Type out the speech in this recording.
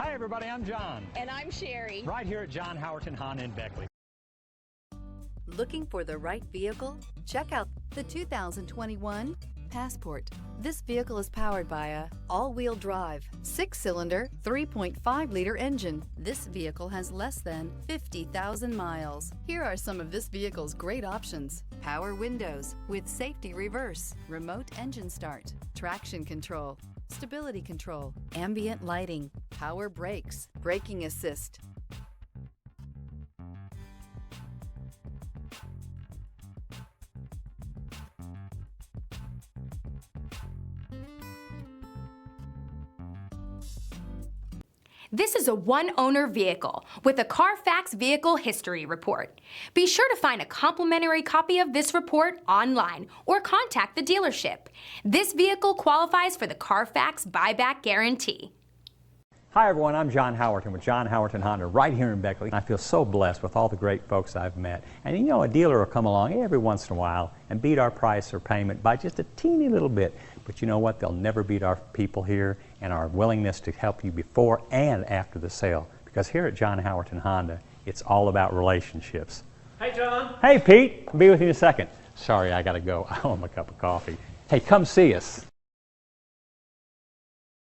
Hi everybody, I'm John. And I'm Sherry. Right here at John Howerton Honda in Beckley. Looking for the right vehicle? Check out the 2021 Passport. This vehicle is powered by a all-wheel drive, 6-cylinder, 3.5-liter engine. This vehicle has less than 50,000 miles. Here are some of this vehicle's great options: power windows with safety reverse, remote engine start, traction control, stability control, ambient lighting, power brakes, braking assist. This is a one-owner vehicle with a CARFAX Vehicle History Report. Be sure to find a complimentary copy of this report online or contact the dealership. This vehicle qualifies for the CARFAX Buyback Guarantee. Hi everyone, I'm John Howerton with John Howerton Honda right here in Beckley. I feel so blessed with all the great folks I've met. And you know, a dealer will come along every once in a while and beat our price or payment by just a teeny little bit. But you know what? They'll never beat our people here and our willingness to help you before and after the sale. Because here at John Howerton Honda, it's all about relationships. Hey John. Hey Pete, I'll be with you in a second. Sorry, I gotta go. I want my cup of coffee. Hey, come see us.